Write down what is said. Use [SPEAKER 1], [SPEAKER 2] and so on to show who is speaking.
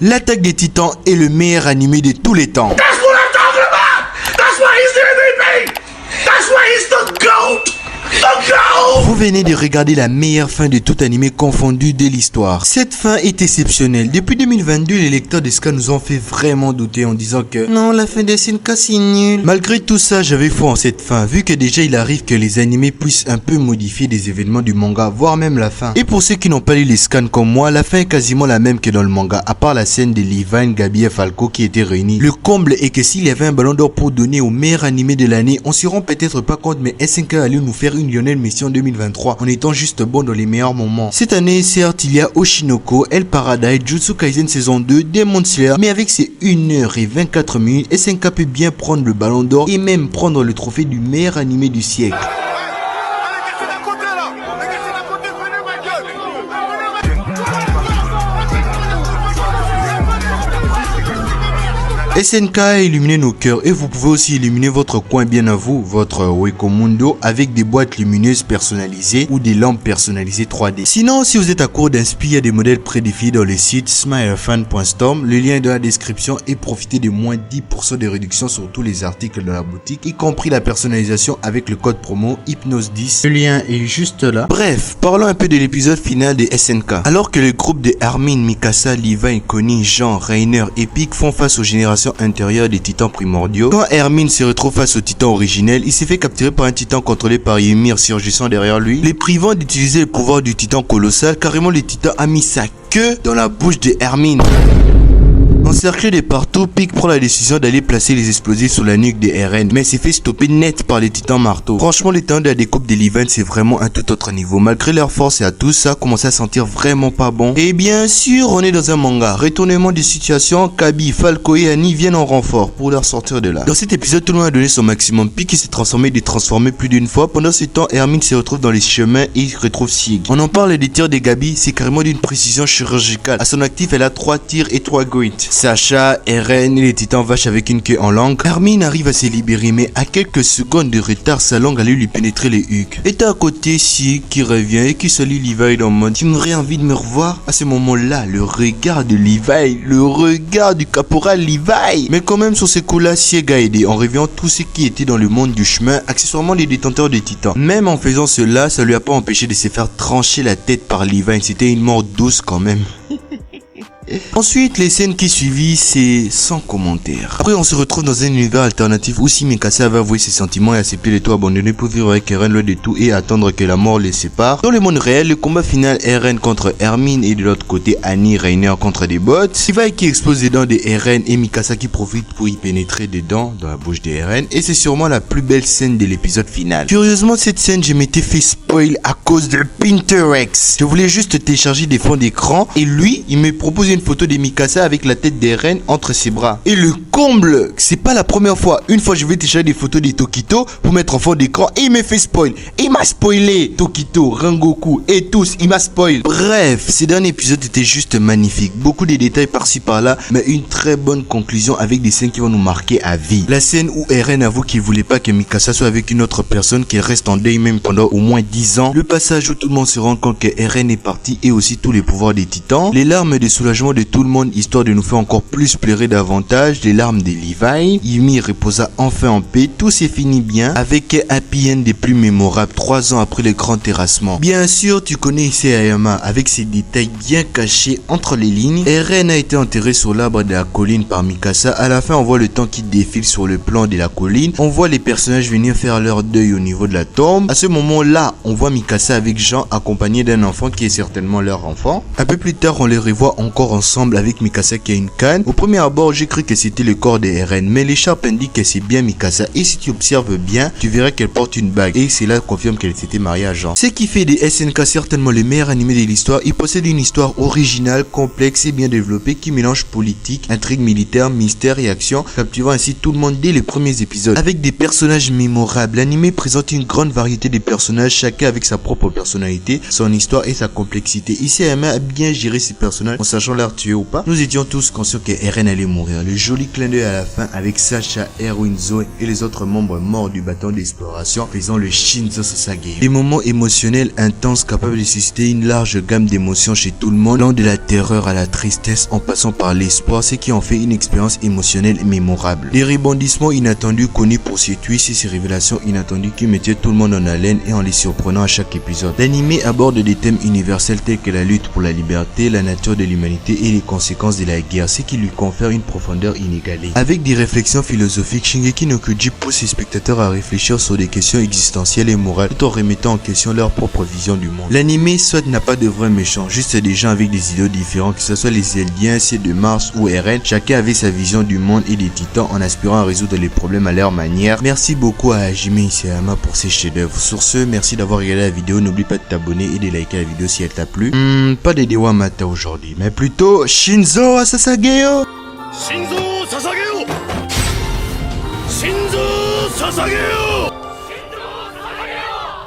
[SPEAKER 1] L'Attaque des Titans est le meilleur animé de tous les temps.
[SPEAKER 2] That's what I'm talking about! That's why he's the MVP! That's why he's the GOAT! The GOAT!
[SPEAKER 1] Vous venez de regarder la meilleure fin de tout animé confondu de l'histoire. Cette fin est exceptionnelle. Depuis 2022, les lecteurs de SK nous ont fait vraiment douter en disant que non, la fin de SNK c'est nul. Malgré tout ça, j'avais foi en cette fin, vu que déjà il arrive que les animés puissent un peu modifier des événements du manga, voire même la fin. Et pour ceux qui n'ont pas lu les scans comme moi, la fin est quasiment la même que dans le manga, à part la scène de Levi, Gabi et Falco qui étaient réunis. Le comble est que s'il y avait un ballon d'or pour donner au meilleur animé de l'année, on s'y rend peut-être pas compte, mais SNK allait nous faire une Lionel Messi en 2023 en étant juste bon dans les meilleurs moments. Cette année, certes, il y a Oshinoko, El Paradise, Jutsu Kaisen saison 2, Demon Slayer, mais avec ses 1h24, SNK peut bien prendre le ballon d'or et même prendre le trophée du meilleur animé du siècle. SNK a illuminé nos cœurs et vous pouvez aussi illuminer votre coin bien à vous, votre Wekomundo, avec des boîtes lumineuses personnalisées ou des lampes personnalisées 3D. Sinon, si vous êtes à court d'inspi, il y a des modèles prédéfinis dans le site smilefan.storm, le lien est dans la description, et profitez de moins 10% de réduction sur tous les articles de la boutique, y compris la personnalisation avec le code promo Hypnose10. Le lien est juste là. Bref, parlons un peu de l'épisode final de SNK. Alors que le groupe de Armin, Mikasa, Levi, Connie, Jean, Rainer et Pic font face aux générations intérieures des titans primordiaux, quand Hermine se retrouve face au titan originel, il s'est fait capturer par un titan contrôlé par Ymir surgissant derrière lui, les privant d'utiliser le pouvoir du titan colossal. Carrément, le titan a mis sa queue dans la bouche de Hermine. Encerclé de partout, Pic prend la décision d'aller placer les explosifs sur la nuque de RN, mais s'est fait stopper net par les titans marteaux. Franchement, les talents de la découpe des Levi, c'est vraiment un tout autre niveau. Malgré leur force et à tout ça, commence à sentir vraiment pas bon. Et bien sûr, on est dans un manga. Retournement de situation, Kabi, Falco et Annie viennent en renfort pour leur sortir de là. Dans cet épisode, tout le monde a donné son maximum. Pic s'est transformé et détransformé plus d'une fois. Pendant ce temps, Hermine se retrouve dans les chemins et il retrouve Sieg. On en parle des tirs de Gabi, c'est carrément d'une précision chirurgicale. À son actif, elle a 3 tirs et 3 grinds. Sacha, Eren et les titans vaches avec une queue en langue. Hermine arrive à se libérer, mais à quelques secondes de retard, sa langue allait lui pénétrer les hucs. Et à côté, Sieg qui revient et qui salue Levi dans le mode tu m'aurais envie de me revoir. À ce moment-là, le regard de Levi, le regard du caporal Levi. Mais quand même, sur ces coups-là, Sieg a aidé en réveillant tous ceux qui étaient dans le monde du chemin, accessoirement les détenteurs des titans. Même en faisant cela, ça lui a pas empêché de se faire trancher la tête par Levi. C'était une mort douce quand même. Ensuite, les scènes qui suivent, c'est sans commentaire. Après, on se retrouve dans un univers alternatif où si Mikasa va avouer ses sentiments et accepter les tout abandonnés pour vivre avec Eren loin de tout et attendre que la mort les sépare. Dans le monde réel, le combat final Eren contre Hermine et de l'autre côté Annie, Rainer contre des bots. Levi qui explose les dents de Eren et Mikasa qui profite pour y pénétrer dedans dans la bouche de Eren. Et c'est sûrement la plus belle scène de l'épisode final. Curieusement, cette scène, je m'étais fait spoil à cause de Pinterest. Je voulais juste télécharger des fonds d'écran et lui, il me propose une photo de Mikasa avec la tête d'Eren entre ses bras. Et le comble, c'est pas la première fois. Une fois, je vais télécharger des photos de Tokito pour mettre en fond d'écran et il me fait spoil. Et il m'a spoilé. Tokito, Rengoku et tous, il m'a spoil. Bref, ces derniers épisodes étaient juste magnifiques. Beaucoup de détails par-ci par-là, mais une très bonne conclusion avec des scènes qui vont nous marquer à vie. La scène où Eren avoue qu'il voulait pas que Mikasa soit avec une autre personne, qu'elle reste en deuil même pendant au moins 10 ans. Le passage où tout le monde se rend compte que Eren est parti et aussi tous les pouvoirs des titans. Les larmes de soulagement de tout le monde histoire de nous faire encore plus pleurer davantage. Les larmes de Levi. Ymir reposa enfin en paix. Tout s'est fini bien avec un happy end des plus mémorables 3 ans après le grand terrassement. Bien sûr, tu connais Issei Aoyama avec ses détails bien cachés entre les lignes. Eren a été enterré sur l'arbre de la colline par Mikasa. À la fin, on voit le temps qui défile sur le plan de la colline. On voit les personnages venir faire leur deuil au niveau de la tombe. À ce moment-là, on voit Mikasa avec Jean accompagné d'un enfant qui est certainement leur enfant. Un peu plus tard, on les revoit encore ensemble avec Mikasa qui a une canne. Au premier abord, j'ai cru que c'était le corps de Eren, mais l'écharpe indique que c'est bien Mikasa. Et si tu observes bien, tu verras qu'elle porte une bague. Et cela confirme qu'elle s'était mariée à Jean. Ce qui fait de SNK certainement le meilleur animé de l'histoire. Il possède une histoire originale, complexe et bien développée qui mélange politique, intrigue militaire, mystère et action, capturant ainsi tout le monde dès les premiers épisodes. Avec des personnages mémorables, l'animé présente une grande variété de personnages, chacun avec sa propre personnalité, son histoire et sa complexité. Issei Aoyama a bien géré ses personnages en sachant leur tuer ou pas. Nous étions tous conscients que Eren allait mourir. Le joli clin d'œil à la fin avec Sacha, Erwin, Zoe et les autres membres morts du bâton d'exploration faisant le Shinzo Sasage. Des moments émotionnels intenses capables de susciter une large gamme d'émotions chez tout le monde, allant de la terreur à la tristesse en passant par l'espoir, ce qui en fait une expérience émotionnelle mémorable. Les rebondissements inattendus connus pour ses twists et ses révélations inattendues qui mettaient tout le monde en haleine et en les surprenant à chaque épisode. L'anime aborde des thèmes universels tels que la lutte pour la liberté, la nature de l'humanité et les conséquences de la guerre, ce qui lui confère une profondeur inégalée. Avec des réflexions philosophiques, Shingeki no Kyojin pousse ses spectateurs à réfléchir sur des questions existentielles et morales tout en remettant en question leur propre vision du monde. L'anime soit n'a pas de vrais méchants, juste des gens avec des idéaux différents, que ce soit les Eldiens, ceux de Mars ou Eren, chacun avait sa vision du monde et des titans en aspirant à résoudre les problèmes à leur manière. Merci beaucoup à Hajime Isayama pour ses chefs-d'œuvre. Sur ce, merci d'avoir regardé la vidéo, n'oublie pas de t'abonner et de liker la vidéo si elle t'a plu. Pas de Dewa Mata aujourd'hui, mais plutôt Shinzo Sasageo.
[SPEAKER 2] Shinzo Sasageo. Shinzo Sasageo.